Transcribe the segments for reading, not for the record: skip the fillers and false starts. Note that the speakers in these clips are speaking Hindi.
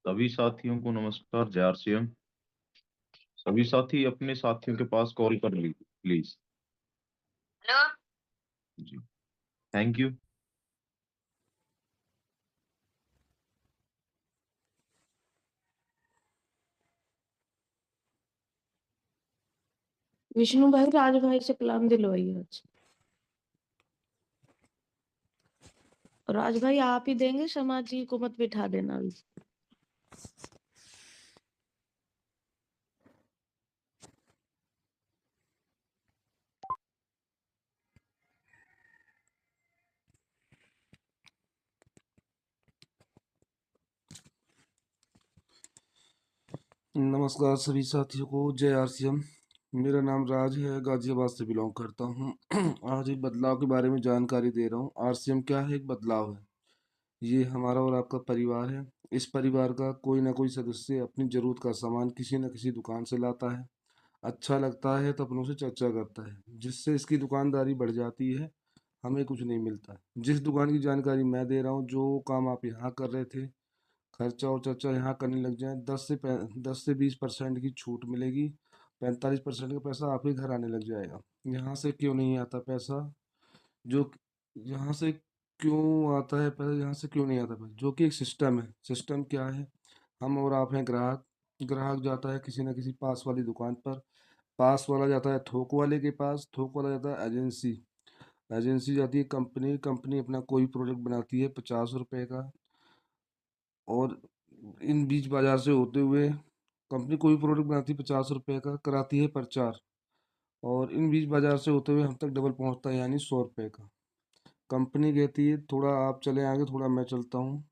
सभी साथियों को नमस्कार। जय आरसीएम। सभी साथी अपने साथियों के पास कॉल कर ली प्लीज। हेलो। जी, थैंक यू। विष्णु भाई राज भाई से कलाम दिलवाइए आज। राज भाई आप ही देंगे, समाज जी को मत बिठा देना अभी। नमस्कार सभी साथियों को, जय आरसीएम। मेरा नाम राज है, गाजियाबाद से बिलोंग करता हूँ। आज एक बदलाव के बारे में जानकारी दे रहा हूँ। आरसीएम क्या है? एक बदलाव है। ये हमारा और आपका परिवार है। इस परिवार का कोई ना कोई सदस्य अपनी जरूरत का सामान किसी न किसी दुकान से लाता है। अच्छा लगता है तो अपनों से चर्चा करता है, जिससे इसकी दुकानदारी बढ़ जाती है। हमें कुछ नहीं मिलता। जिस दुकान की जानकारी मैं दे रहा हूँ, जो काम आप यहाँ कर रहे थे, खर्चा और चर्चा यहाँ करने लग जाए, 10 से 20% की छूट मिलेगी। 45% का पैसा आपके घर आने लग जाएगा। यहाँ से क्यों नहीं आता पैसा? जो यहाँ से क्यों आता है पैसा? यहाँ से क्यों नहीं आता पैसा? जो कि एक सिस्टम है। सिस्टम क्या है? हम और आप हैं ग्राहक। ग्राहक जाता है किसी न किसी पास वाली दुकान पर। पास वाला जाता है थोक वाले के पास। थोक वाला जाता है एजेंसी। एजेंसी जाती है कंपनी। कंपनी अपना कोई प्रोडक्ट बनाती है 50 रुपए का, और इन बीच बाजार से होते हुए कंपनी कोई प्रोडक्ट बनाती है 50 रुपए का, कराती है प्रचार, और इन बीच बाजार से होते हुए हम तक डबल पहुंचता है, यानी 100 रुपए का। कंपनी कहती है थोड़ा आप चले आगे, थोड़ा मैं चलता हूँ।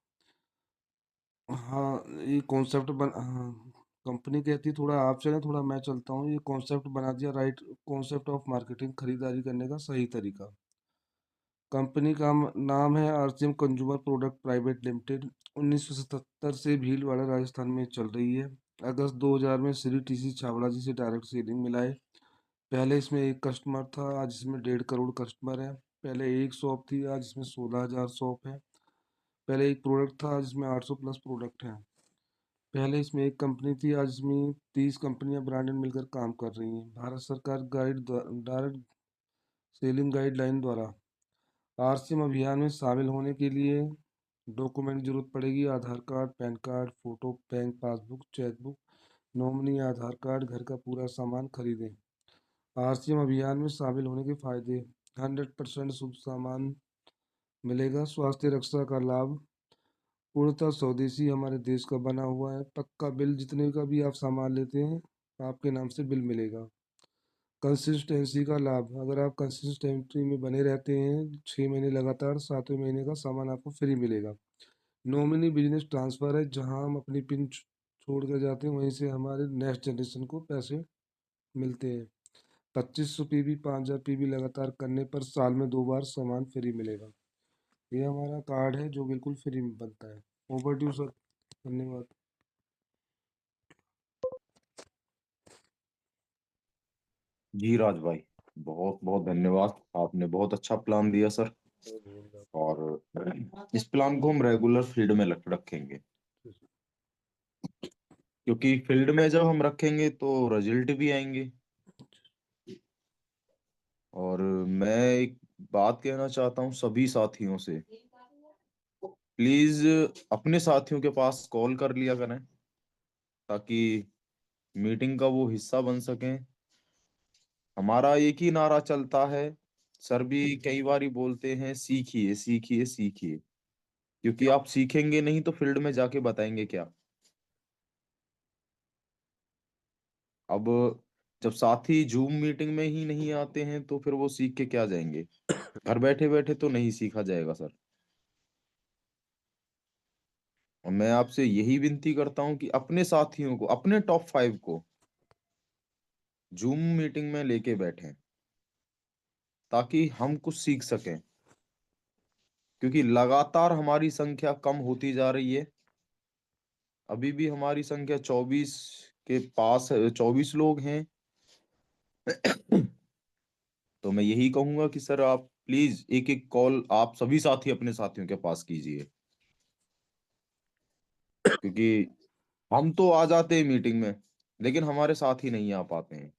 हाँ, ये कॉन्सेप्ट बन हाँ, कंपनी कहती है थोड़ा आप चलें, थोड़ा मैं चलता हूँ। ये कॉन्सेप्ट बना दिया, राइट कॉन्सेप्ट ऑफ मार्केटिंग, खरीदारी करने का सही तरीका। कंपनी का नाम है RCM consumer product private limited. 1977 से भीलवाड़ा राजस्थान में चल रही है। अगस्त 2000 में श्री टीसी छाबड़ा जी से डायरेक्ट सेलिंग मिलाए। पहले इसमें एक कस्टमर था, आज इसमें 1.5 करोड़ कस्टमर है। पहले एक शॉप थी, आज इसमें 16,000 शॉप है। पहले एक प्रोडक्ट था, आज इसमें 800 प्लस प्रोडक्ट हैं। पहले इसमें एक कंपनी थी, आज इसमें 30 कंपनियां ब्रांडेड मिलकर काम कर रही हैं। भारत सरकार डायरेक्ट सेलिंग गाइडलाइन द्वारा आरसीएम अभियान में शामिल होने के लिए डॉक्यूमेंट जरूरत पड़ेगी। Aadhaar card, PAN card, photo, bank passbook, chequebook, nominee Aadhaar card, घर का पूरा सामान खरीदें। आरसीएम अभियान में शामिल होने के फायदे: 100% शुद्ध सामान मिलेगा। स्वास्थ्य रक्षा का लाभ: पूर्णतः स्वदेशी, हमारे देश का बना हुआ है। पक्का बिल, जितने का भी आप सामान लेते हैं आपके नाम से बिल मिलेगा। कंसिस्टेंसी का लाभ: अगर आप कंसिस्टेंसी में बने रहते हैं 6 महीने लगातार, 7वें महीने का सामान आपको फ्री मिलेगा। नॉमिनी बिजनेस ट्रांसफर है, जहां हम अपनी पिन छोड़ कर जाते हैं, वहीं से हमारे नेक्स्ट जनरेशन को पैसे मिलते हैं। 2500 पीबी, 5000 पीबी लगातार करने पर साल में 2 बार सामान फ्री मिलेगा। ये हमारा कार्ड है जो बिल्कुल फ्री में बनता है। ओवर टू सर, धन्यवाद। जी राज भाई, बहुत बहुत धन्यवाद। आपने बहुत अच्छा प्लान दिया सर, और इस प्लान को हम रेगुलर फील्ड में रखेंगे, क्योंकि फील्ड में जब हम रखेंगे तो रिजल्ट भी आएंगे। और मैं एक बात कहना चाहता हूँ सभी साथियों से, प्लीज अपने साथियों के पास कॉल कर लिया करें, ताकि मीटिंग का वो हिस्सा बन सकें। हमारा एक ही नारा चलता है, सर भी कई बार ही बोलते हैं, सीखिए सीखिए सीखिए, क्योंकि आप सीखेंगे नहीं तो फील्ड में जाके बताएंगे क्या। अब जब साथी जूम मीटिंग में ही नहीं आते हैं तो फिर वो सीख के क्या जाएंगे? घर बैठे बैठे तो नहीं सीखा जाएगा सर। और मैं आपसे यही विनती करता हूं कि अपने साथियों को, अपने टॉप 5 को जूम मीटिंग में लेके बैठें, ताकि हम कुछ सीख सकें, क्योंकि लगातार हमारी संख्या कम होती जा रही है। अभी भी हमारी संख्या 24 के पास है, 24 लोग हैं। तो मैं यही कहूंगा कि सर आप प्लीज एक एक कॉल आप सभी साथी अपने साथियों के पास कीजिए, क्योंकि हम तो आ जाते हैं मीटिंग में, लेकिन हमारे साथ ही नहीं आ पाते हैं।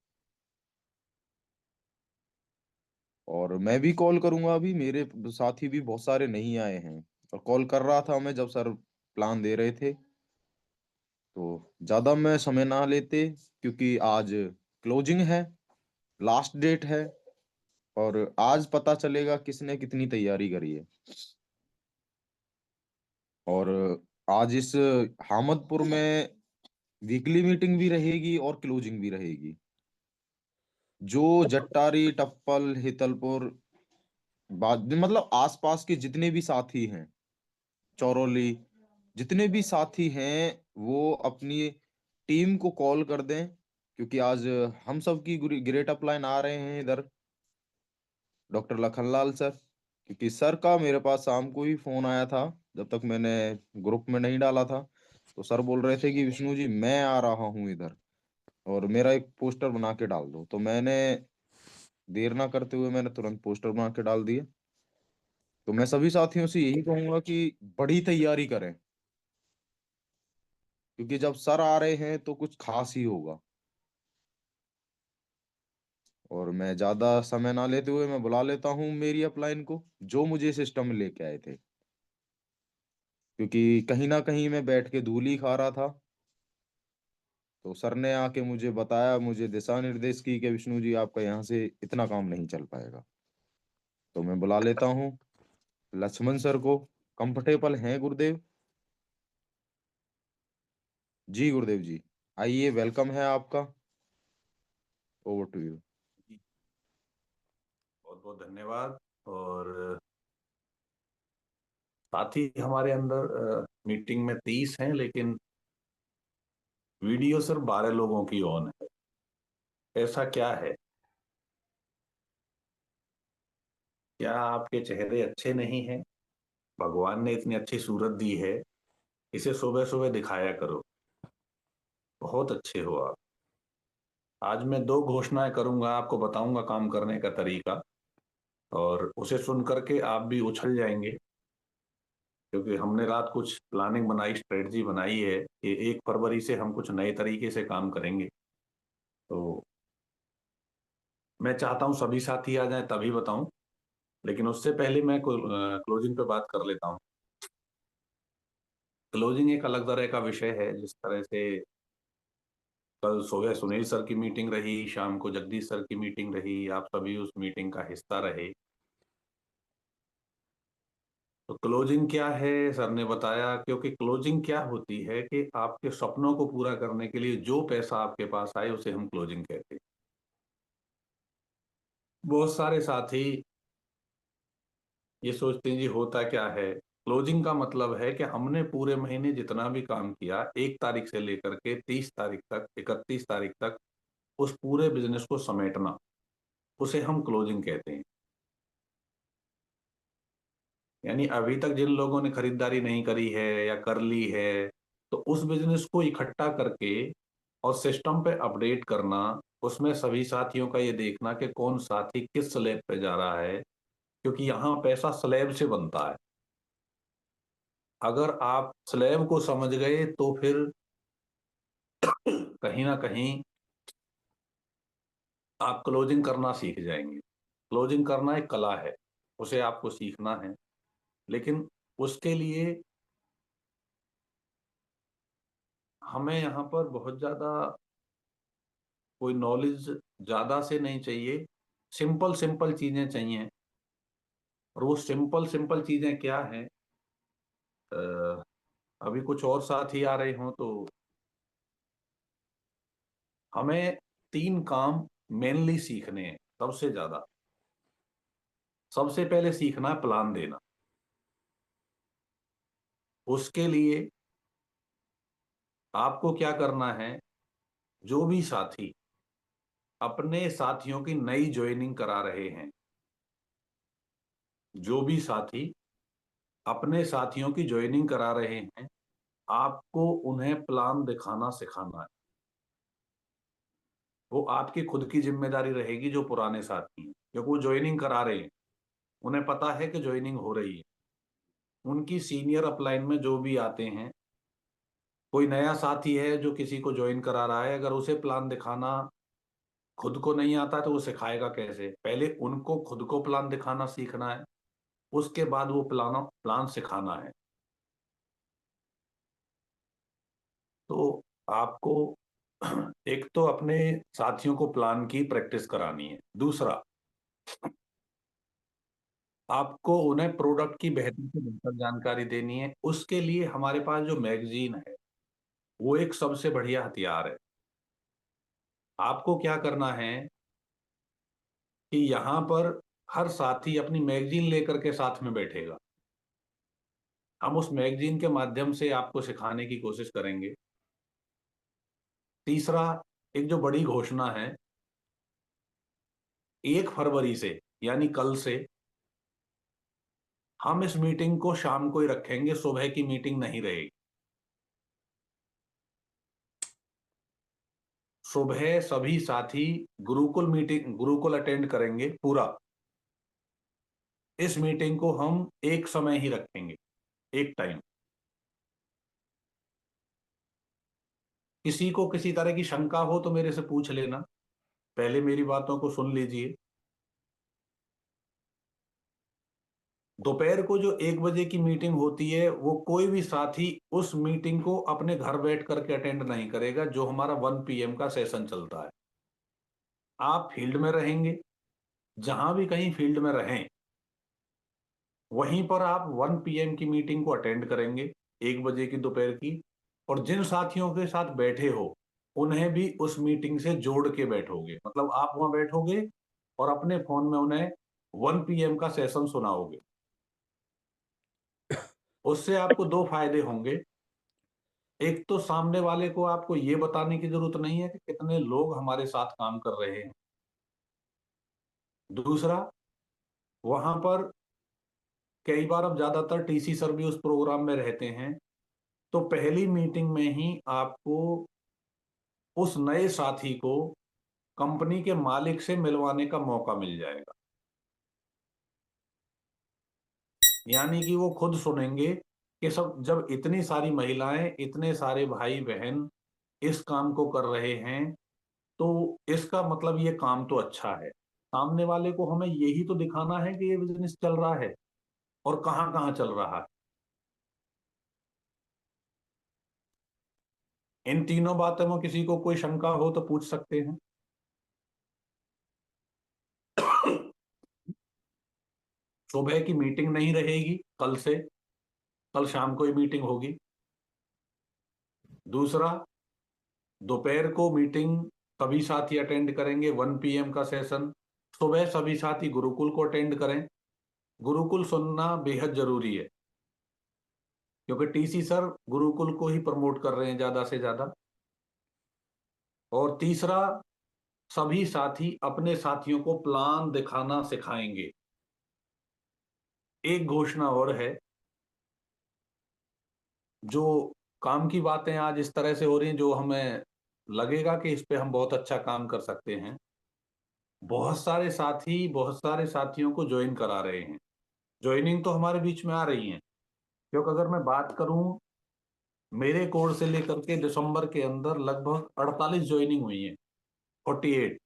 और मैं भी कॉल करूंगा, अभी मेरे साथी भी बहुत सारे नहीं आए हैं, और कॉल कर रहा था मैं जब सर प्लान दे रहे थे। तो ज्यादा मैं समय ना लेते, क्योंकि आज क्लोजिंग है, लास्ट डेट है, और आज पता चलेगा किसने कितनी तैयारी करी है। और आज इस हामदपुर में वीकली मीटिंग भी रहेगी और क्लोजिंग भी रहेगी। जो जट्टारी, टप्पल, हितलपुर, मतलब आसपास के जितने भी साथी हैं, चौरोली, जितने भी साथी हैं, वो अपनी टीम को कॉल कर दें, क्योंकि आज हम सब की ग्रेट अपलाइन आ रहे हैं इधर, डॉक्टर लखनलाल सर। क्योंकि सर का मेरे पास शाम को ही फोन आया था, जब तक मैंने ग्रुप में नहीं डाला था। तो सर बोल रहे थे कि विष्णु जी मैं आ रहा हूँ इधर, और मेरा एक पोस्टर बना के डाल दो। तो मैंने देर ना करते हुए मैंने तुरंत पोस्टर बना के डाल दिया। तो मैं सभी साथियों से यही कहूंगा कि बड़ी तैयारी करें, क्योंकि जब सर आ रहे हैं तो कुछ खास ही होगा। और मैं ज्यादा समय ना लेते हुए मैं बुला लेता हूँ मेरी अपलाइन को, जो मुझे सिस्टम में लेके आए थे। क्योंकि कहीं ना कहीं मैं बैठ के धूल ही खा रहा था। तो सर ने आके मुझे बताया, मुझे दिशा निर्देश की कि विष्णु जी आपका यहाँ से इतना काम नहीं चल पाएगा। तो मैं बुला लेता हूँ लक्ष्मण सर को। कंफर्टेबल हैं गुरुदेव? जी गुरुदेव जी, आइए, वेलकम है आपका। Over to you. बहुत बहुत धन्यवाद। और साथी हमारे अंदर मीटिंग में 30 हैं, लेकिन वीडियो सिर्फ 12 लोगों की ऑन है। ऐसा क्या है? क्या आपके चेहरे अच्छे नहीं हैं? भगवान ने इतनी अच्छी सूरत दी है, इसे सुबह सुबह दिखाया करो। बहुत अच्छे हो आप। आज मैं 2 घोषणाएं करूंगा, आपको बताऊंगा काम करने का तरीका, और उसे सुन करके आप भी उछल जाएंगे। क्योंकि हमने रात कुछ प्लानिंग बनाई, स्ट्रेटजी बनाई है कि 1 फरवरी से हम कुछ नए तरीके से काम करेंगे। तो मैं चाहता हूं सभी साथी आ जाएं तभी बताऊं, लेकिन उससे पहले मैं क्लोजिंग पे बात कर लेता हूं। क्लोजिंग एक अलग तरह का विषय है। जिस तरह से कल सुबह सुनील सर की मीटिंग रही, शाम को जगदीश सर की मीटिंग रही, आप सभी उस मीटिंग का हिस्सा रहे। तो क्लोजिंग क्या है सर ने बताया। क्योंकि क्लोजिंग क्या होती है कि आपके सपनों को पूरा करने के लिए जो पैसा आपके पास आए उसे हम क्लोजिंग कहते हैं। बहुत सारे साथी ये सोचते हैं जी होता क्या है। क्लोजिंग का मतलब है कि हमने पूरे महीने जितना भी काम किया, 1 तारीख से लेकर के 30 तारीख तक, 31 तारीख तक, उस पूरे बिजनेस को समेटना, उसे हम क्लोजिंग कहते हैं। यानी अभी तक जिन लोगों ने खरीदारी नहीं करी है या कर ली है, तो उस बिजनेस को इकट्ठा करके और सिस्टम पे अपडेट करना, उसमें सभी साथियों का ये देखना कि कौन साथी किस स्लैब पे जा रहा है। क्योंकि यहाँ पैसा स्लैब से बनता है। अगर आप स्लैब को समझ गए तो फिर कहीं ना कहीं आप क्लोजिंग करना सीख जाएंगे। क्लोजिंग करना एक कला है, उसे आपको सीखना है। लेकिन उसके लिए हमें यहाँ पर बहुत ज्यादा कोई नॉलेज ज्यादा से नहीं चाहिए। सिंपल सिंपल चीजें चाहिए। और वो सिंपल सिंपल चीजें क्या हैं? अ, अभी कुछ और साथी आ रहे हों तो हमें 3 काम मेनली सीखने हैं सबसे ज्यादा। सबसे पहले सीखना है प्लान देना। उसके लिए आपको क्या करना है? जो भी साथी अपने साथियों की नई ज्वाइनिंग करा रहे हैं, जो भी साथी अपने साथियों की ज्वाइनिंग करा रहे हैं, आपको उन्हें प्लान दिखाना सिखाना है। वो आपकी खुद की जिम्मेदारी रहेगी, जो पुराने साथी हैं, क्योंकि वो ज्वाइनिंग करा रहे हैं, उन्हें पता है कि ज्वाइनिंग हो रही है। उनकी सीनियर अपलाइन में जो भी आते हैं, कोई नया साथी है जो किसी को ज्वाइन करा रहा है, अगर उसे प्लान दिखाना खुद को नहीं आता तो वो सिखाएगा कैसे? पहले उनको खुद को प्लान दिखाना सीखना है, उसके बाद वो प्लान सिखाना है। तो आपको एक तो अपने साथियों को प्लान की प्रैक्टिस करानी है। दूसरा, आपको उन्हें प्रोडक्ट की बेहतर से बेहतर जानकारी देनी है। उसके लिए हमारे पास जो मैगजीन है वो एक सबसे बढ़िया हथियार है। आपको क्या करना है कि यहाँ पर हर साथी अपनी मैगजीन लेकर के साथ में बैठेगा। हम उस मैगजीन के माध्यम से आपको सिखाने की कोशिश करेंगे। तीसरा, एक जो बड़ी घोषणा है, 1 फरवरी से यानी कल से हम इस मीटिंग को शाम को ही रखेंगे, सुबह की मीटिंग नहीं रहेगी। सुबह सभी साथी गुरुकुल अटेंड करेंगे पूरा। इस मीटिंग को हम एक समय ही रखेंगे, एक टाइम। किसी को किसी तरह की शंका हो तो मेरे से पूछ लेना, पहले मेरी बातों को सुन लीजिए। दोपहर को जो 1 बजे की मीटिंग होती है वो कोई भी साथी उस मीटिंग को अपने घर बैठ करके अटेंड नहीं करेगा, जो हमारा 1 PM का सेशन चलता है। आप फील्ड में रहेंगे, जहां भी कहीं फील्ड में रहें, वहीं पर आप 1 PM की मीटिंग को अटेंड करेंगे, 1 बजे की दोपहर की। और जिन साथियों के साथ बैठे हो उन्हें भी उस मीटिंग से जोड़ के बैठोगे। मतलब आप वहां बैठोगे और अपने फोन में उन्हें 1 PM का सेशन सुनाओगे। उससे आपको 2 फायदे होंगे। एक तो सामने वाले को आपको ये बताने की जरूरत नहीं है कि कितने लोग हमारे साथ काम कर रहे हैं। दूसरा, वहां पर कई बार, अब ज्यादातर TC सर भी उस प्रोग्राम में रहते हैं, तो पहली मीटिंग में ही आपको उस नए साथी को कंपनी के मालिक से मिलवाने का मौका मिल जाएगा। यानी कि वो खुद सुनेंगे कि सब, जब इतनी सारी महिलाएं, इतने सारे भाई बहन इस काम को कर रहे हैं, तो इसका मतलब ये काम तो अच्छा है। सामने वाले को हमें यही तो दिखाना है कि ये बिजनेस चल रहा है और कहां कहां चल रहा है। इन तीनों बातों में किसी को कोई शंका हो तो पूछ सकते हैं। सुबह की मीटिंग नहीं रहेगी कल से, कल शाम को ही मीटिंग होगी। दूसरा, दोपहर को मीटिंग सभी साथी अटेंड करेंगे, 1 PM का सेशन। सुबह सभी साथी गुरुकुल को अटेंड करें। गुरुकुल सुनना बेहद जरूरी है, क्योंकि TC सर गुरुकुल को ही प्रमोट कर रहे हैं ज्यादा से ज्यादा। और तीसरा, सभी साथी अपने साथियों को प्लान दिखाना सिखाएंगे। एक घोषणा और है, जो काम की बातें आज इस तरह से हो रही हैं जो हमें लगेगा कि इस पे हम बहुत अच्छा काम कर सकते हैं। बहुत सारे साथी बहुत सारे साथियों को ज्वाइन करा रहे हैं। ज्वाइनिंग तो हमारे बीच में आ रही है, क्योंकि अगर मैं बात करूं, मेरे कोर्स से लेकर के दिसंबर के अंदर लगभग 48 ज्वाइनिंग हुई है, 48।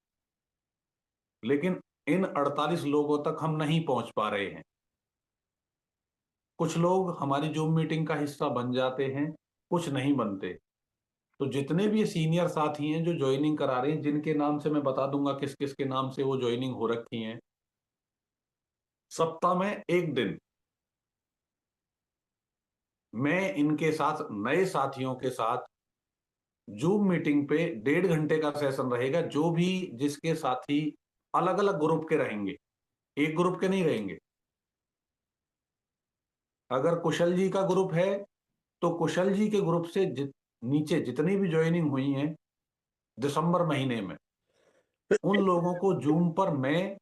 लेकिन इन 48 लोगों तक हम नहीं पहुंच पा रहे हैं। कुछ लोग हमारी जूम मीटिंग का हिस्सा बन जाते हैं, कुछ नहीं बनते। तो जितने भी सीनियर साथी हैं जो ज्वाइनिंग करा रहे हैं, जिनके नाम से मैं बता दूंगा किस किस के नाम से वो ज्वाइनिंग हो रखी हैं, सप्ताह में 1 दिन मैं इनके साथ, नए साथियों के साथ जूम मीटिंग पे 1.5 घंटे का सेशन रहेगा। जो भी, जिसके साथी अलग अलग ग्रुप के रहेंगे, एक ग्रुप के नहीं रहेंगे। अगर कुशल जी का ग्रुप है तो कुशल जी के ग्रुप से नीचे जितनी भी ज्वाइनिंग हुई हैं दिसंबर महीने में, उन लोगों को जूम पर मैं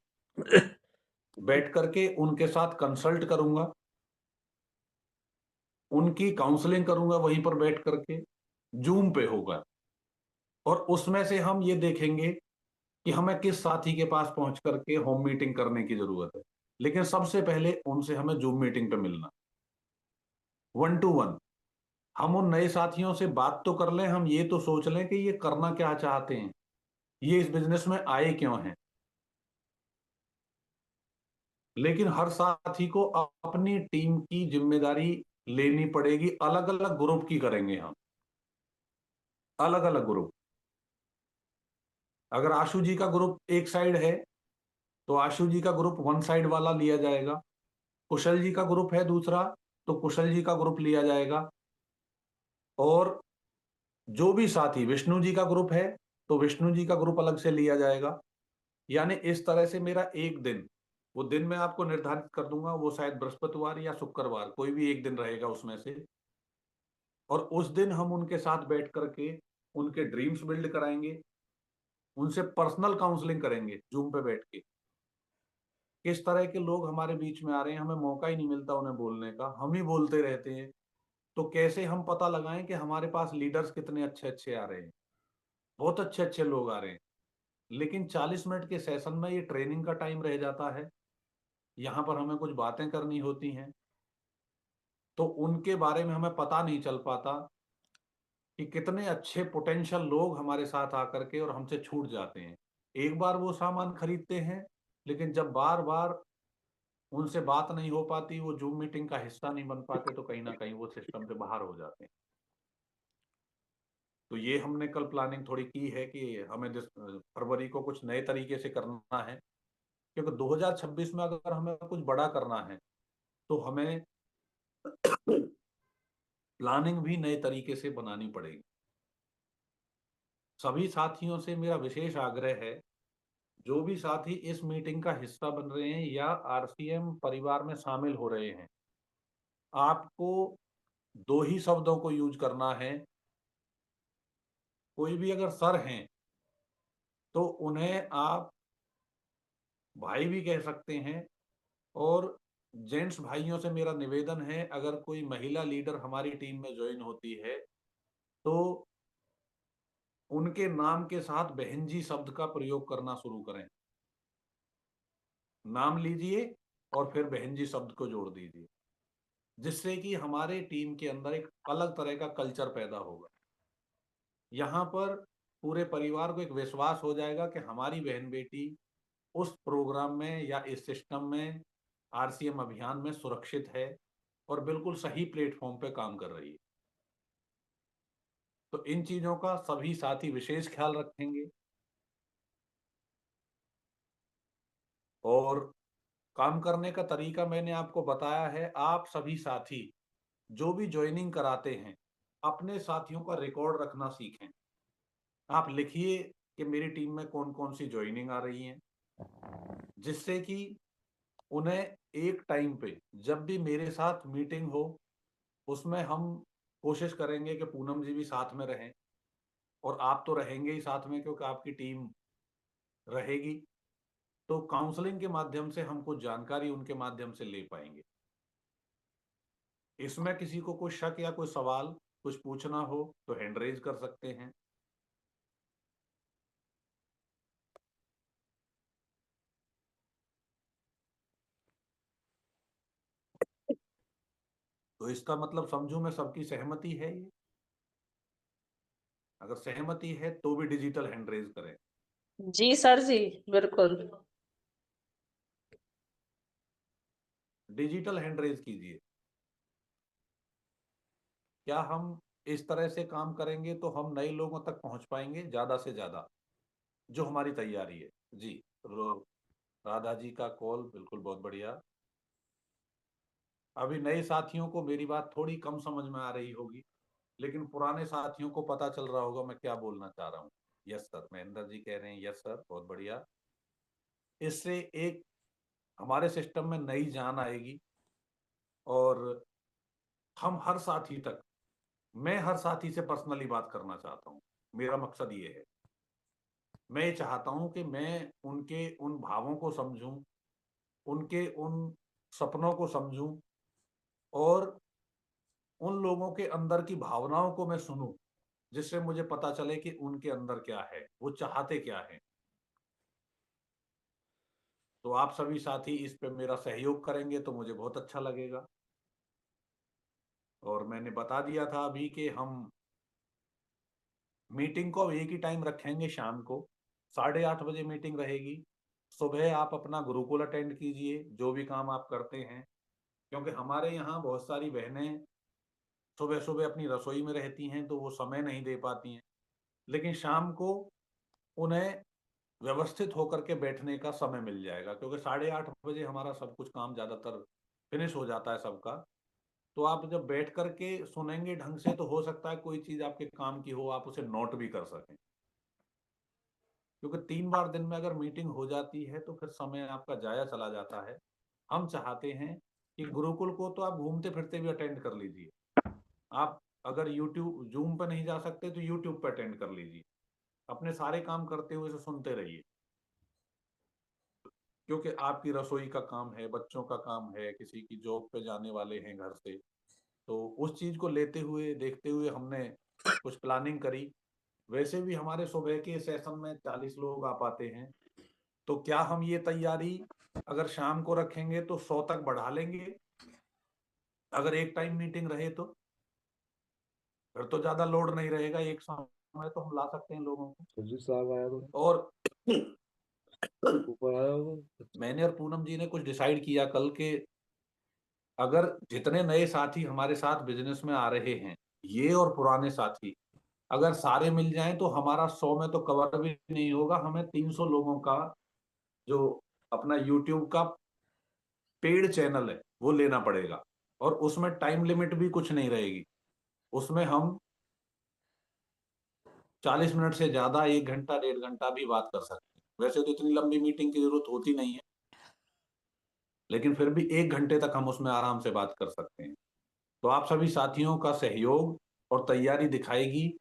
बैठ करके उनके साथ कंसल्ट करूंगा, उनकी काउंसलिंग करूंगा, वहीं पर बैठ करके जूम पे होगा। और उसमें से हम ये देखेंगे कि हमें किस साथी के पास पहुंच करके होम मीटिंग करने की जरूरत है। लेकिन सबसे पहले उनसे हमें जूम मीटिंग पे मिलना, 1 to 1। हम उन नए साथियों से बात तो कर लें, हम ये तो सोच लें कि ये करना क्या चाहते हैं, ये इस बिजनेस में आए क्यों हैं। लेकिन हर साथी को अपनी टीम की जिम्मेदारी लेनी पड़ेगी। अलग अलग ग्रुप की करेंगे हम, अलग अलग ग्रुप। अगर आशु जी का ग्रुप एक साइड है तो आशु जी का ग्रुप वन साइड वाला लिया जाएगा। कुशल जी का ग्रुप है दूसरा, तो कुशल जी का ग्रुप लिया जाएगा। और जो भी साथी, विष्णु जी का ग्रुप है तो विष्णु जी का ग्रुप अलग से लिया जाएगा। यानी इस तरह से मेरा एक दिन, वो दिन मैं आपको निर्धारित कर दूंगा, वो शायद बृहस्पतिवार या शुक्रवार, कोई भी एक दिन रहेगा उसमें से। और उस दिन हम उनके साथ बैठ करके उनके ड्रीम्स बिल्ड कराएंगे, उनसे पर्सनल काउंसलिंग करेंगे जूम पे बैठ के। किस तरह के लोग हमारे बीच में आ रहे हैं, हमें मौका ही नहीं मिलता उन्हें बोलने का, हम ही बोलते रहते हैं। तो कैसे हम पता लगाएं कि हमारे पास लीडर्स कितने अच्छे अच्छे आ रहे हैं। बहुत अच्छे अच्छे लोग आ रहे हैं, लेकिन 40 मिनट के सेशन में ये ट्रेनिंग का टाइम रह जाता है। यहाँ पर हमें कुछ बातें करनी होती हैं, तो उनके बारे में हमें पता नहीं चल पाता कि कितने अच्छे पोटेंशियल लोग हमारे साथ आकर के और हमसे छूट जाते हैं। एक बार वो सामान खरीदते हैं, लेकिन जब बार बार उनसे बात नहीं हो पाती, वो जूम मीटिंग का हिस्सा नहीं बन पाते, तो कहीं ना कहीं वो सिस्टम से बाहर हो जाते हैं। तो ये हमने कल प्लानिंग थोड़ी की है कि हमें फरवरी को कुछ नए तरीके से करना है, क्योंकि 2026 में अगर हमें कुछ बड़ा करना है तो हमें प्लानिंग भी नए तरीके से बनानी पड़ेगी। सभी साथियों से मेरा विशेष आग्रह है, जो भी साथी इस मीटिंग का हिस्सा बन रहे हैं या आरसीएम परिवार में शामिल हो रहे हैं, आपको दो ही शब्दों को यूज करना है। कोई भी अगर सर हैं तो उन्हें आप भाई भी कह सकते हैं। और जेंट्स भाइयों से मेरा निवेदन है, अगर कोई महिला लीडर हमारी टीम में ज्वाइन होती है तो उनके नाम के साथ बहन जी शब्द का प्रयोग करना शुरू करें। नाम लीजिए और फिर बहन जी शब्द को जोड़ दीजिए, जिससे कि हमारे टीम के अंदर एक अलग तरह का कल्चर पैदा होगा। यहाँ पर पूरे परिवार को एक विश्वास हो जाएगा कि हमारी बहन बेटी उस प्रोग्राम में या इस सिस्टम में, आरसीएम अभियान में सुरक्षित है और बिल्कुल सही प्लेटफॉर्म पे काम कर रही है। तो इन चीजों का सभी साथी विशेष ख्याल रखेंगे। और काम करने का तरीका मैंने आपको बताया है। आप सभी साथी जो भी ज्वाइनिंग कराते हैं, अपने साथियों का रिकॉर्ड रखना सीखें। आप लिखिए कि मेरी टीम में कौन कौन सी ज्वाइनिंग आ रही है, जिससे कि उन्हें एक टाइम पे जब भी मेरे साथ मीटिंग हो, उसमें हम कोशिश करेंगे कि पूनम जी भी साथ में रहें। और आप तो रहेंगे ही साथ में, क्योंकि आपकी टीम रहेगी। तो काउंसलिंग के माध्यम से हम कुछ जानकारी उनके माध्यम से ले पाएंगे। इसमें किसी को कोई शक या कोई सवाल कुछ पूछना हो तो हैंड रेज कर सकते हैं। तो इसका मतलब समझूं मैं, सबकी सहमति है ये? अगर सहमति है तो भी डिजिटल हैंड रेज करें। जी सर जी, बिल्कुल। डिजिटल हैंड रेज कीजिए। क्या हम इस तरह से काम करेंगे तो हम नए लोगों तक पहुंच पाएंगे ज्यादा से ज्यादा, जो हमारी तैयारी है। जी, राधा जी का कॉल, बिल्कुल, बहुत बढ़िया। अभी नए साथियों को मेरी बात थोड़ी कम समझ में आ रही होगी, लेकिन पुराने साथियों को पता चल रहा होगा मैं क्या बोलना चाह रहा हूँ। यस सर, महेंद्र जी कह रहे हैं यस सर, बहुत बढ़िया। इससे एक हमारे सिस्टम में नई जान आएगी और हम हर साथी तक, मैं हर साथी से पर्सनली बात करना चाहता हूँ। मेरा मकसद ये है, मैं ये चाहता हूँ कि मैं उनके उन भावों को समझूं, उनके उन सपनों को समझूं, और उन लोगों के अंदर की भावनाओं को मैं सुनूं, जिससे मुझे पता चले कि उनके अंदर क्या है, वो चाहते क्या है। तो आप सभी साथी इस पे मेरा सहयोग करेंगे तो मुझे बहुत अच्छा लगेगा। और मैंने बता दिया था अभी कि हम मीटिंग को एक ही टाइम रखेंगे, शाम को 8:30 बजे मीटिंग रहेगी। सुबह आप अपना गुरुकुल अटेंड कीजिए, जो भी काम आप करते हैं, क्योंकि हमारे यहाँ बहुत सारी बहनें सुबह सुबह अपनी रसोई में रहती हैं तो वो समय नहीं दे पाती हैं, लेकिन शाम को उन्हें व्यवस्थित होकर के बैठने का समय मिल जाएगा, क्योंकि 8:30 बजे हमारा सब कुछ काम ज़्यादातर फिनिश हो जाता है सबका। तो आप जब बैठ करके सुनेंगे ढंग से तो हो सकता है कोई चीज़ आपके काम की हो, आप उसे नोट भी कर सकें, क्योंकि 3 बार दिन में अगर मीटिंग हो जाती है तो फिर समय आपका जाया चला जाता है। हम चाहते हैं कि गुरुकुल को तो आप घूमते फिरते भी अटेंड कर लीजिए। आप अगर यूट्यूब जूम पे नहीं जा सकते तो यूट्यूब पे अटेंड कर लीजिए, अपने सारे काम करते हुए इसे सुनते रहिए, क्योंकि आपकी रसोई का काम है, बच्चों का काम है, किसी की जॉब पे जाने वाले हैं घर से, तो उस चीज को लेते हुए देखते हुए हमने कुछ प्लानिंग करी। वैसे भी हमारे सुबह के सेशन में 40 लोग आ पाते हैं, तो क्या हम ये तैयारी अगर शाम को रखेंगे तो 100 तक बढ़ा लेंगे, अगर एक टाइम मीटिंग रहे तो फिर तो ज्यादा लोड नहीं रहेगा, एक समय तो हम ला सकते हैं लोगों को। सर जी साहब आया तो और ऊपर आया होगा। मैंने और पूनम जी ने कुछ डिसाइड किया कल के, अगर जितने नए साथी हमारे साथ बिजनेस में आ रहे हैं, ये और पुराने साथी अगर सारे मिल जाएं तो हमारा 100 में तो कवर भी नहीं होगा, हमें 300 लोगों का जो अपना यूट्यूब का पेड चैनल है वो लेना पड़ेगा, और उसमें टाइम लिमिट भी कुछ नहीं रहेगी। उसमें हम 40 मिनट से ज्यादा 1 घंटा 1.5 घंटा भी बात कर सकते हैं। वैसे तो इतनी लंबी मीटिंग की जरूरत होती नहीं है, लेकिन फिर भी 1 घंटे तक हम उसमें आराम से बात कर सकते हैं। तो आप सभी साथियों का सहयोग और तैयारी दिखाएगी।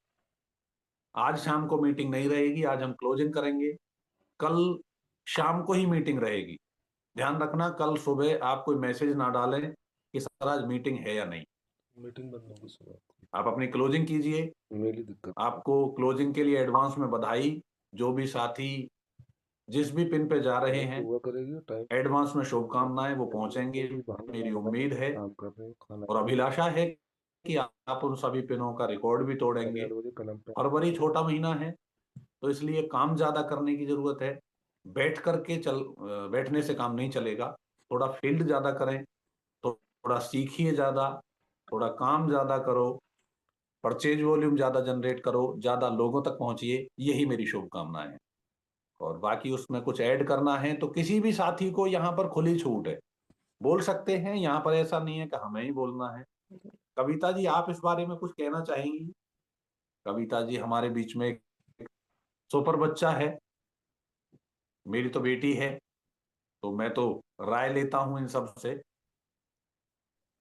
आज शाम को मीटिंग नहीं रहेगी, आज हम क्लोजिंग करेंगे, कल शाम को ही मीटिंग रहेगी। ध्यान रखना कल सुबह आप कोई मैसेज ना डालें कि सर आज मीटिंग है या नहीं। मीटिंग बंद होगी सुबह। आप अपनी क्लोजिंग कीजिए। मेरी दिक्कत आपको क्लोजिंग के लिए एडवांस में बधाई। जो भी साथी जिस भी पिन पे जा रहे हैं, हुआ करेगी टाइम एडवांस में शुभकामनाएं, वो पहुंचेंगे मेरी उम्मीद है काम कर रहे हैं खाना और अभिलाषा है कि आप उन सभी पिनों का रिकॉर्ड भी तोड़ेंगे। 8 बजे कलम पे फरवरी छोटा महीना है तो इसलिए काम ज्यादा करने की जरूरत है। बैठने से काम नहीं चलेगा, थोड़ा फील्ड ज्यादा करें, थोड़ा सीखिए ज्यादा, थोड़ा काम ज्यादा करो, परचेज वॉल्यूम ज्यादा जनरेट करो, ज्यादा लोगों तक पहुंचिए, यही मेरी शुभकामनाएं हैं। और बाकी उसमें कुछ ऐड करना है तो किसी भी साथी को यहाँ पर खुली छूट है, बोल सकते हैं, यहाँ पर ऐसा नहीं है कि हमें ही बोलना है। कविता जी आप इस बारे में कुछ कहना चाहेंगी? कविता जी हमारे बीच में एक सुपर बच्चा है, मेरी तो बेटी है, तो मैं तो राय लेता हूं इन सब से।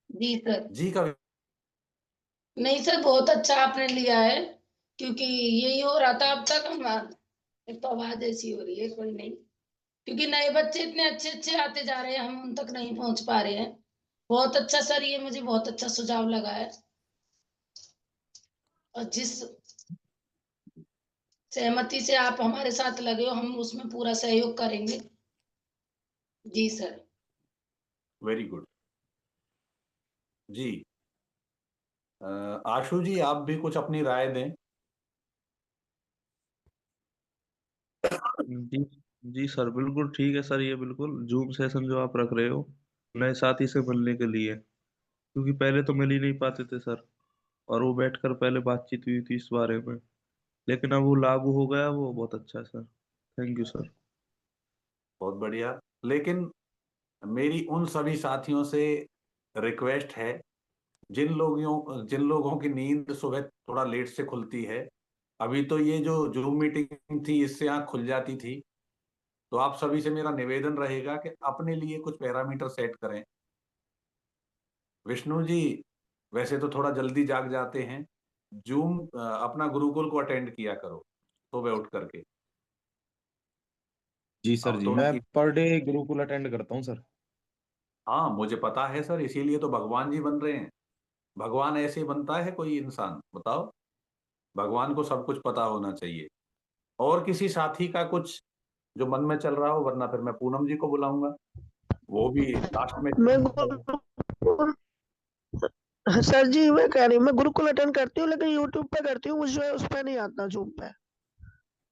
जी सर। जी कविता। नहीं सर, बहुत अच्छा आपने लिया है, क्योंकि यही हो रहा था अब तक। हम एक तो आवाज ऐसी हो रही है, कोई नहीं, क्योंकि नए बच्चे इतने अच्छे अच्छे आते जा रहे हैं, हम उन तक नहीं पहुंच पा रहे हैं। बहुत अच्छा सर, ये मुझे बहुत अच्छा सुझाव लगा है, और जिस सहमति से आप हमारे साथ लगे हो, हम उसमें पूरा सहयोग करेंगे। जी सर। Very good. जी आशु जी आप भी कुछ अपनी राय दें। जी जी सर, बिल्कुल ठीक है सर। ये बिल्कुल जूम सेशन जो आप रख रहे हो नए साथी से मिलने के लिए, क्योंकि पहले तो मिल ही नहीं पाते थे सर, और वो बैठकर पहले बातचीत हुई थी इस बारे में, लेकिन अब वो लागू हो गया, वो बहुत अच्छा है सर। Thank you sir. बहुत बढ़िया। लेकिन मेरी उन सभी साथियों से रिक्वेस्ट है, जिन लोगों की नींद सुबह थोड़ा लेट से खुलती है, अभी तो ये जो जूम मीटिंग थी इससे आंख खुल जाती थी, तो आप सभी से मेरा निवेदन रहेगा कि अपने लिए कुछ पैरामीटर सेट करें। विष्णु जी वैसे तो थोड़ा जल्दी जाग जाते हैं, जूम अपना गुरुकुल को अटेंड किया करो सुबह उठ करके। जी सर, अब जी तो मैं उनकी, पर डे गुरुकुल अटेंड करता हूँ सर। हाँ मुझे पता है सर, इसीलिए तो भगवान जी बन रहे हैं। भगवान ऐसे बनता है कोई इंसान, बताओ? भगवान को सब कुछ पता होना चाहिए। और किसी साथी का कुछ जो मन में चल रहा हो, वरना फिर मैं पूनम जी को बुलाऊंगा, वो भी लास्ट में। मैं गुरुकुल सर जी मैं कह रही हूँ, मैं गुरुकुल अटेंड करती हूँ लेकिन यूट्यूब पे करती हूँ, मुझे उस पे नहीं आता जूम पे।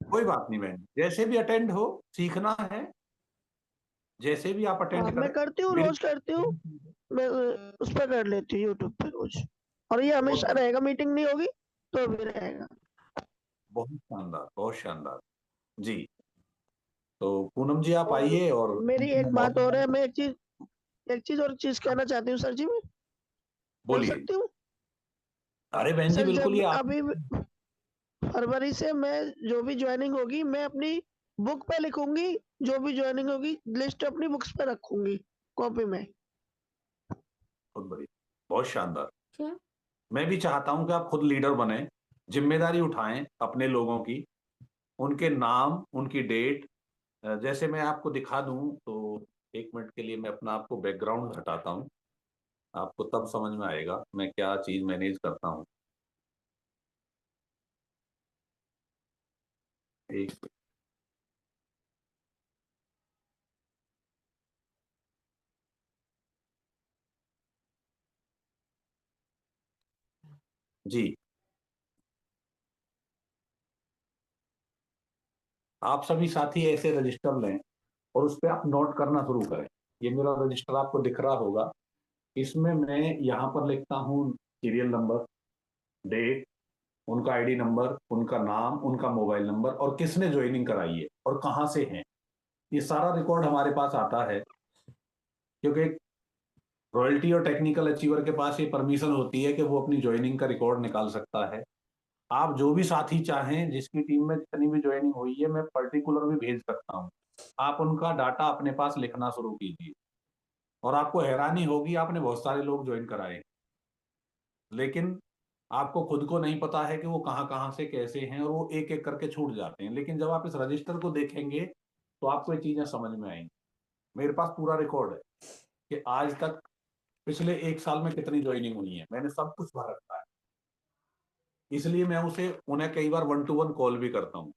कोई बात नहीं बहन, जैसे भी अटेंड हो, सीखना है, जैसे भी आप अटेंड मैं करें। करती हूँ, मेरी रोज करती हूँ, मैं उस पर कर लेती हूँ यूट्यूब पे रोज, और ये हमेशा बहुत रहेगा, मीटिंग नहीं होगी तो भी रहेगा। बहुत शानदार, बहुत शानदार जी। तो पूनम जी आप और आइए और मेरी एक बात और है, बहुत मैं एक चीज कहना चाहती हूँ सर जी, मैं बोल बोलिए। सकती हूँ? अरे बहन जी सर बिल्कुल, जब ये आप अभी फरवरी से मैं जो भी ज्वाइनिंग होगी मैं अपनी बुक पे लिखूंगी, जो भी ज्वाइनिंग होगी लिस्ट अपनी बुक्स पे रखूंगी, कॉपी में। बहुत बढ़िया, बहुत शानदार। क्या? मैं भी चाहता हूं कि आप खुद लीडर बने, जिम्मेदारी उठाएं अपने लोगों की, उनके नाम, उनकी डेट। जैसे मैं आपको दिखा दूं तो एक मिनट के लिए मैं अपना आपको बैकग्राउंड हटाता हूं, आपको तब समझ में आएगा मैं क्या चीज मैनेज करता हूं। एक जी, आप सभी साथी ऐसे रजिस्टर लें और उस पर आप नोट करना शुरू करें। ये मेरा रजिस्टर आपको दिख रहा होगा, इसमें मैं यहाँ पर लिखता हूँ सीरियल नंबर, डेट, उनका आईडी नंबर, उनका नाम, उनका मोबाइल नंबर और किसने ज्वाइनिंग कराई है और कहाँ से हैं। ये सारा रिकॉर्ड हमारे पास आता है, क्योंकि रॉयल्टी और टेक्निकल अचीवर के पास ये परमिशन होती है कि वो अपनी ज्वाइनिंग का रिकॉर्ड निकाल सकता है। आप जो भी साथी चाहें, जिसकी टीम में जितनी भी ज्वाइनिंग हुई है, मैं पर्टिकुलर भी भेज सकता हूँ। आप उनका डाटा अपने पास लिखना शुरू कीजिए और आपको हैरानी होगी, आपने बहुत सारे लोग ज्वाइन कराए लेकिन आपको खुद को नहीं पता है कि वो कहाँ कहाँ से कैसे हैं, और वो एक एक करके छूट जाते हैं। लेकिन जब आप इस रजिस्टर को देखेंगे तो आपको ये चीजें समझ में आएंगी। मेरे पास पूरा रिकॉर्ड है कि आज तक पिछले 1 साल में कितनी ज्वाइनिंग हुई है, मैंने सब कुछ भर रखा है। इसलिए मैं उन्हें कई बार 1-to-1 कॉल भी करता हूँ।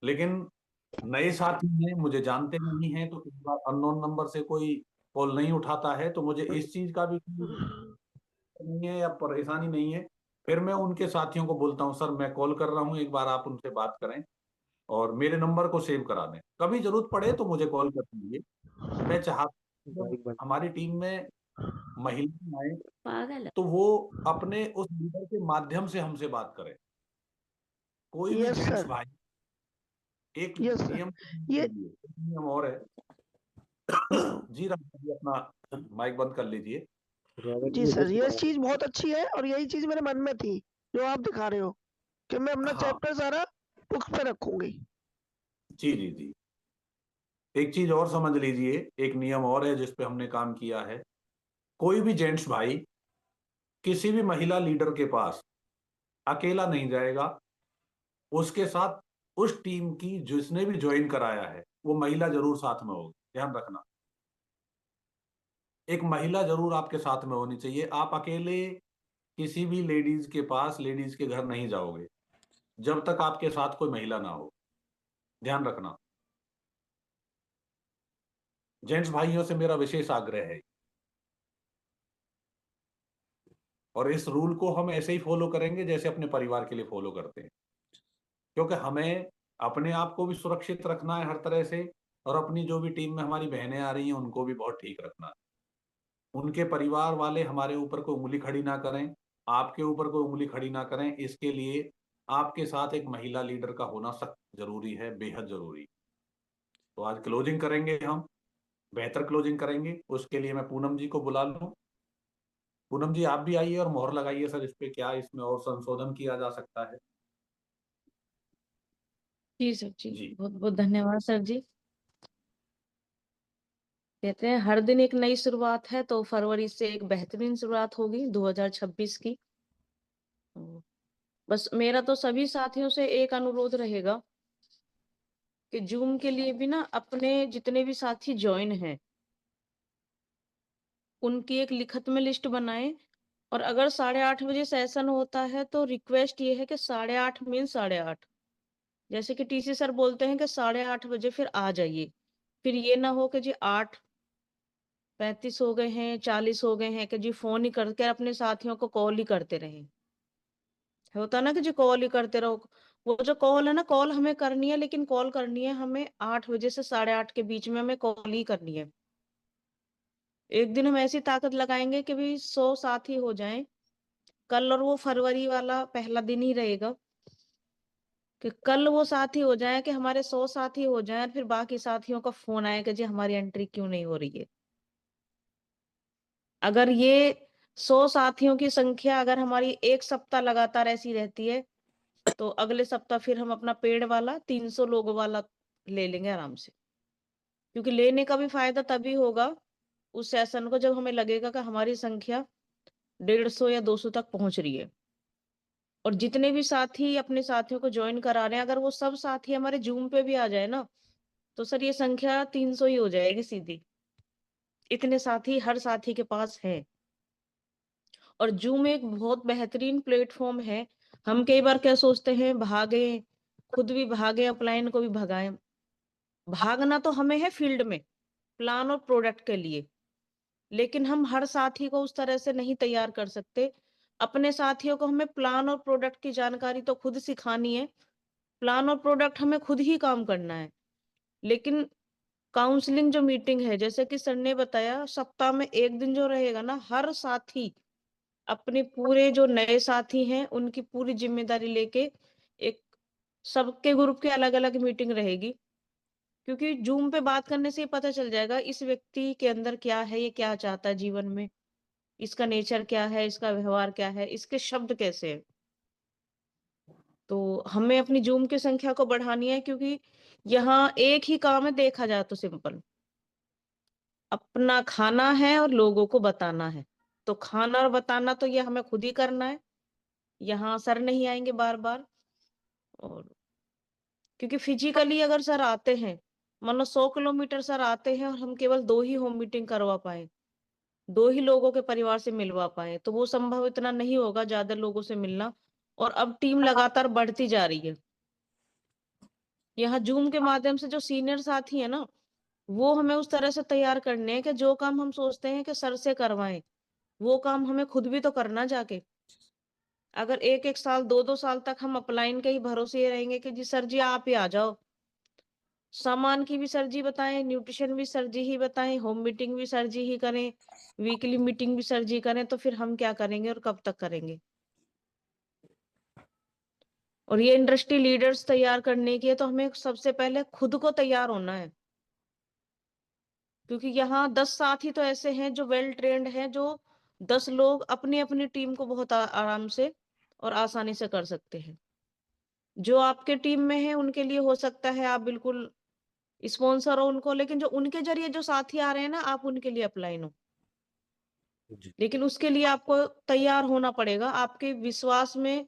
लेकिन नए साथी हैं, मुझे जानते नहीं हैं, तो कई बार अननोन नंबर से कोई कॉल नहीं उठाता है, तो मुझे इस चीज का भी नहीं है या परेशानी नहीं है। फिर मैं उनके साथियों को बोलता हूँ, सर मैं कॉल कर रहा हूँ, एक बार आप उनसे बात करें और मेरे नंबर को सेव करा दें, कभी जरूरत पड़े तो मुझे कॉल कर दीजिए। मैं चाहता हूँ हमारी टीम में महिलाएं आए पागल है। तो वो अपने उस लीडर के माध्यम से हमसे बात करें। कोई भी यस जेंट्स सर, भाई, एक यस सर। ये नियम और है। जी राम जी, अपना माइक बंद कर लीजिए। जी सर, ये चीज बहुत अच्छी है और यही चीज मेरे मन में थी जो आप दिखा रहे हो, कि मैं अपना हाँ चैप्टर सारा बुक्स पे रखूंगी। जी जी जी। एक चीज और समझ लीजिए, एक नियम और है जिस पे हमने काम किया है। कोई भी जेंट्स भाई किसी भी महिला लीडर के पास अकेला नहीं जाएगा, उसके साथ उस टीम की जिसने भी ज्वाइन कराया है वो महिला जरूर साथ में होगी। ध्यान रखना, एक महिला जरूर आपके साथ में होनी चाहिए। आप अकेले किसी भी लेडीज के पास, लेडीज के घर नहीं जाओगे जब तक आपके साथ कोई महिला ना हो। ध्यान रखना, जेंट्स भाइयों से मेरा विशेष आग्रह है, और इस रूल को हम ऐसे ही फॉलो करेंगे जैसे अपने परिवार के लिए फॉलो करते हैं, क्योंकि हमें अपने आप को भी सुरक्षित रखना है हर तरह से, और अपनी जो भी टीम में हमारी बहनें आ रही हैं उनको भी बहुत ठीक रखना है। उनके परिवार वाले हमारे ऊपर कोई उंगली खड़ी ना करें, आपके ऊपर कोई उंगली खड़ी ना करें, इसके लिए आपके साथ एक महिला लीडर का होना सख्त जरूरी है, बेहद जरूरी। तो आज क्लोजिंग करेंगे हम, बेहतर क्लोजिंग करेंगे। उसके लिए मैं पूनम जी को बुला लूं। पूनम जी आप भी आइए और मोहर लगाइए सर, इस पे क्या इसमें और संशोधन किया जा सकता है। जी सर जी, जी बहुत बहुत धन्यवाद सर जी। कहते हैं हर दिन एक नई शुरुआत है, तो फरवरी से एक बेहतरीन शुरुआत होगी 2026 की। तो बस मेरा तो सभी साथियों से एक अनुरोध रहेगा कि जूम के लिए भी ना अपने जितने भी साथी ज्वाइन हैं उनकी एक लिखत में लिस्ट बनाएं, और अगर 8:30 बजे सेशन होता है तो रिक्वेस्ट ये है कि 8:30 मीन 8:30, जैसे कि टीसी सर बोलते हैं कि 8:30 बजे फिर आ जाइए। फिर ये ना हो कि जी 8 35 हो गए हैं, 40 हो गए हैं कि जी फोन ही करके अपने साथियों को कॉल ही करते रहें। होता ना कि जी कॉल ही करते रहो। वो जो कॉल है ना, कॉल हमें करनी है, लेकिन कॉल करनी है हमें 8 बजे से 8:30 के बीच में हमें कॉल ही करनी है। एक दिन हम ऐसी ताकत लगाएंगे कि भी 100 साथी हो जाएं कल, और वो फरवरी वाला पहला दिन ही रहेगा कि कल वो साथी हो जाए कि हमारे 100 साथी हो जाएं, और फिर बाकी साथियों का फोन आए कि जी हमारी एंट्री क्यों नहीं हो रही है। अगर ये 100 साथियों की संख्या अगर हमारी एक सप्ताह लगातार ऐसी रहती है, तो अगले सप्ताह फिर हम अपना पेड वाला 300 लोगों वाला ले लेंगे आराम से। क्योंकि लेने का भी फायदा तभी होगा उस सेशन को जब हमें लगेगा कि हमारी संख्या 150 या 200 तक पहुंच रही है। और जितने भी साथी अपने साथियों को ज्वाइन करा रहे हैं, अगर वो सब साथी हमारे जूम पे भी आ जाए ना, तो सर ये संख्या 300 ही हो जाएगी सीधी। इतने साथी हर साथी के पास है। और जूम एक बहुत बेहतरीन प्लेटफॉर्म है। हम कई बार क्या सोचते हैं, भागे, खुद भी भागे, अपलाइन को भी भगाएं। भागना तो हमें है फील्ड में, प्लान और प्रोडक्ट के लिए, लेकिन हम हर साथी को उस तरह से नहीं तैयार कर सकते। अपने साथियों को हमें प्लान और प्रोडक्ट की जानकारी तो खुद सिखानी है, प्लान और प्रोडक्ट हमें खुद ही काम करना है। लेकिन काउंसलिंग जो मीटिंग है, जैसे कि सर ने बताया, सप्ताह में एक दिन जो रहेगा ना, हर साथी अपने पूरे जो नए साथी हैं उनकी पूरी जिम्मेदारी लेके एक सबके ग्रुप के अलग अलग मीटिंग रहेगी। क्योंकि जूम पे बात करने से ही पता चल जाएगा इस व्यक्ति के अंदर क्या है, ये क्या चाहता है जीवन में, इसका नेचर क्या है, इसका व्यवहार क्या है, इसके शब्द कैसे हैं। तो हमें अपनी जूम की संख्या को बढ़ानी है, क्योंकि यहाँ एक ही काम है, देखा जाए तो सिंपल, अपना खाना है और लोगों को बताना है। तो खाना और बताना तो ये हमें खुद ही करना है, यहाँ सर नहीं आएंगे बार बार। और क्योंकि फिजिकली अगर सर आते हैं, मानो 100 किलोमीटर सर आते हैं और हम केवल 2 ही होम मीटिंग करवा पाए, 2 ही लोगों के परिवार से मिलवा पाए, तो वो संभव इतना नहीं होगा ज्यादा लोगों से मिलना। और अब टीम लगातार बढ़ती जा रही है। यहाँ जूम के माध्यम से जो सीनियर साथी है ना, वो हमें उस तरह से तैयार करने हैं कि जो काम हम सोचते हैं कि सर से करवाएं, वो काम हमें खुद भी तो करना जाके। अगर एक एक साल, 2-2 साल तक हम अपलाइन के ही भरोसे ही रहेंगे कि जी सर जी आप ही आ जाओ, सामान की भी सर जी बताएं, न्यूट्रिशन भी सर जी ही बताएं, होम मीटिंग भी सर जी ही करें, वीकली मीटिंग भी सर जी करें, तो फिर हम क्या करेंगे और कब तक करेंगे। और ये इंडस्ट्री लीडर्स तैयार करने की है, तो हमें सबसे पहले खुद को तैयार होना है। क्योंकि यहाँ 10 साथी तो ऐसे हैं जो वेल ट्रेंड हैं, जो 10 लोग अपनी अपनी टीम को बहुत आराम से और आसानी से कर सकते हैं। जो आपके टीम में है उनके लिए हो सकता है आप बिल्कुल स्पॉन्सर हो उनको, लेकिन जो उनके जरिए जो साथी आ रहे हैं ना, आप उनके लिए अप्लाई हो। लेकिन उसके लिए आपको तैयार होना पड़ेगा। आपके विश्वास में,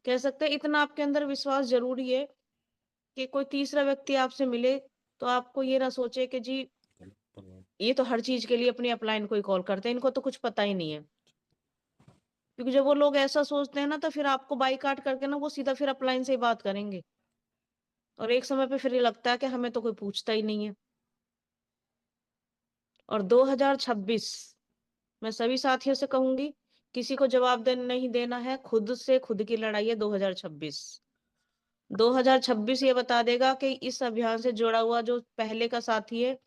कह सकते हैं इतना आपके अंदर विश्वास जरूरी है कि कोई तीसरा व्यक्ति आपसे मिले तो आपको ये ना सोचे कि जी ये तो हर चीज के लिए अपनी अपलाइन को ही कॉल करते हैं, इनको तो कुछ पता ही नहीं है। क्योंकि जब वो लोग ऐसा सोचते हैं ना, तो फिर आपको बाईकाट करके ना वो सीधा फिर अपलाइन से ही बात करेंगे। और एक समय पे फिर ये लगता है कि हमें तो कोई पूछता ही नहीं है। और 2026 मैं सभी साथियों से कहूंगी, किसी को जवाब नहीं देना है, खुद से खुद की लड़ाई है 2026। 2026 ये बता देगा कि इस अभियान से जुड़ा हुआ जो पहले का साथी है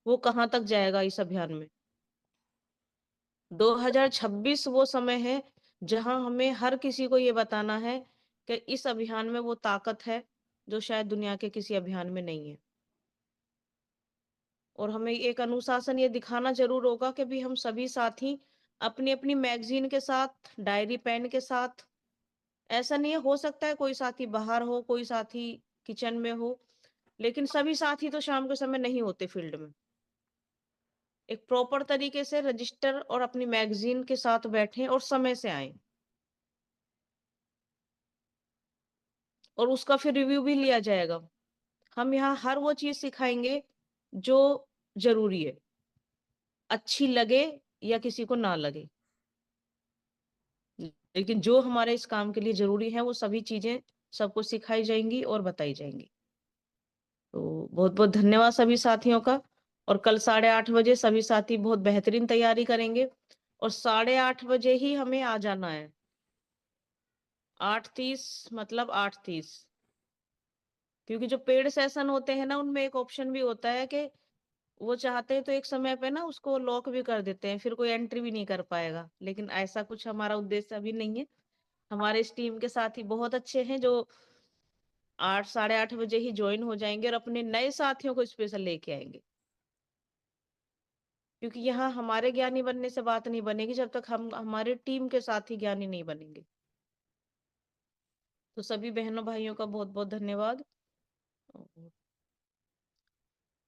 वो कहाँ तक जाएगा इस अभियान में। 2026 वो समय है जहां हमें हर किसी को ये बताना है कि इस अभियान में वो ताकत है जो शायद दुनिया के किसी अभियान में नहीं है। और हमें एक अनुशासन ये दिखाना जरूर होगा कि भी हम सभी साथी अपनी अपनी मैगजीन के साथ, डायरी पेन के साथ, ऐसा नहीं है, हो सकता है कोई साथी बाहर हो, कोई साथी किचन में हो, लेकिन सभी साथी तो शाम के समय नहीं होते फील्ड में। एक प्रॉपर तरीके से रजिस्टर और अपनी मैगजीन के साथ बैठें और समय से आए, और उसका फिर रिव्यू भी लिया जाएगा। हम यहाँ हर वो चीज सिखाएंगे जो जरूरी है, अच्छी लगे या किसी को ना लगे, लेकिन जो हमारे इस काम के लिए जरूरी है वो सभी चीजें सबको सिखाई जाएंगी और बताई जाएंगी। तो बहुत बहुत धन्यवाद सभी साथियों का। और कल 8:30 बजे सभी साथी बहुत बेहतरीन तैयारी करेंगे और 8:30 बजे ही हमें आ जाना है। 8:30 मतलब 8:30, क्योंकि जो पेड सेशन होते हैं ना, उनमें एक ऑप्शन भी होता है कि वो चाहते हैं तो एक समय पे ना उसको लॉक भी कर देते हैं, फिर कोई एंट्री भी नहीं कर पाएगा। लेकिन ऐसा कुछ हमारा उद्देश्य अभी नहीं है। हमारे इस टीम के साथी बहुत अच्छे हैं जो 8 8:30 बजे ही ज्वाइन हो जाएंगे और अपने नए साथियों को स्पेशल लेके आएंगे, क्योंकि यहाँ हमारे ज्ञानी बनने से बात नहीं बनेगी जब तक हम हमारे टीम के साथी ज्ञानी नहीं बनेंगे। तो सभी बहनों भाइयों का बहुत बहुत धन्यवाद।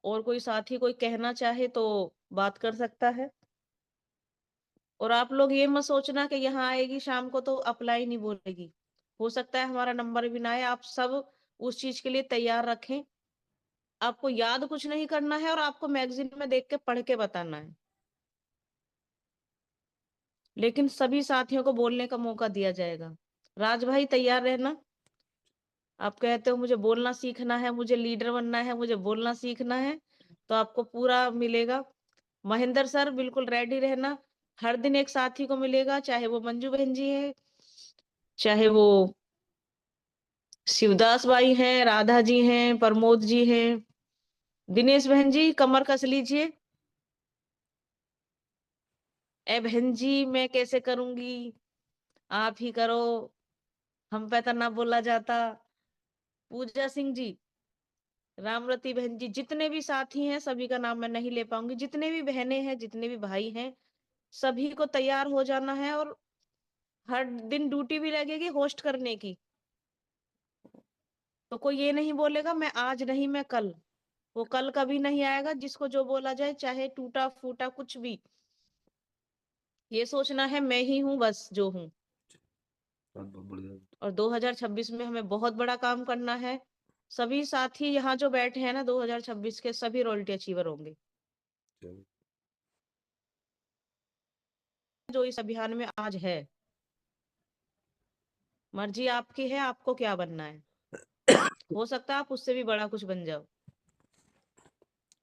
और कोई साथी कोई कहना चाहे तो बात कर सकता है। और आप लोग ये मत सोचना कि यहाँ आएगी शाम को तो अप्लाई नहीं बोलेगी। हो सकता है हमारा नंबर भी ना आए। आप सब उस चीज के लिए तैयार रखें। आपको याद कुछ नहीं करना है और आपको मैगजीन में देख के पढ़ के बताना है, लेकिन सभी साथियों को बोलने का मौका दिया जाएगा। राज भाई तैयार रहना। आप कहते हो मुझे बोलना सीखना है, मुझे लीडर बनना है, मुझे बोलना सीखना है, तो आपको पूरा मिलेगा। महेंद्र सर बिल्कुल रेडी रहना। हर दिन एक साथी को मिलेगा, चाहे वो मंजू बहन जी है, चाहे वो शिवदास भाई हैं, राधा जी हैं, प्रमोद जी हैं। दिनेश बहन जी कमर कस लीजिए। ए बहन जी मैं कैसे करूंगी, आप ही करो, हम पे तो ना बोला जाता। पूजा सिंह जी, रामरती बहन जी, जितने भी साथी हैं सभी का नाम मैं नहीं ले पाऊंगी। जितने भी बहनें हैं, जितने भी भाई हैं, सभी को तैयार हो जाना है। और हर दिन ड्यूटी भी लगेगी होस्ट करने की। तो कोई ये नहीं बोलेगा मैं आज नहीं मैं कल, वो कल कभी नहीं आएगा। जिसको जो बोला जाए, चाहे टूटा फूटा कुछ भी, ये सोचना है मैं ही हूँ बस जो हूँ। बहुत बढ़िया। और 2026 में हमें बहुत बड़ा काम करना है। सभी साथी यहाँ जो बैठे हैं ना, 2026 के सभी रॉयल्टी अचीवर होंगे, जो इस अभियान में आज है। मर्जी आपकी है, आपको क्या बनना है। हो सकता है आप उससे भी बड़ा कुछ बन जाओ,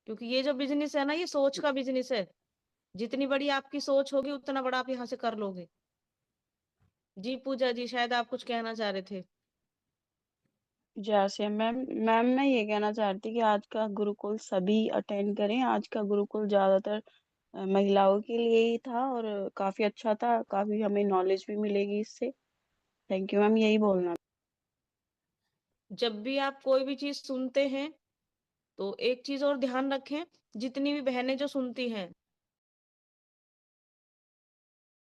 क्योंकि ये जो बिजनेस है ना, ये सोच का बिजनेस है। जितनी बड़ी आपकी सोच होगी उतना बड़ा आप यहाँ से कर लोगे। जी पूजा जी, शायद आप कुछ कहना चाह रहे थे। जैसे मैम मैम मैं ये कहना चाहती कि आज का गुरुकुल सभी अटेंड करें। आज का गुरुकुल ज्यादातर महिलाओं के लिए ही था और काफी अच्छा था, काफी हमें नॉलेज भी मिलेगी इससे। थैंक यू मैम, यही बोलना। जब भी आप कोई भी चीज सुनते हैं तो एक चीज और ध्यान रखें, जितनी भी बहनें जो सुनती हैं,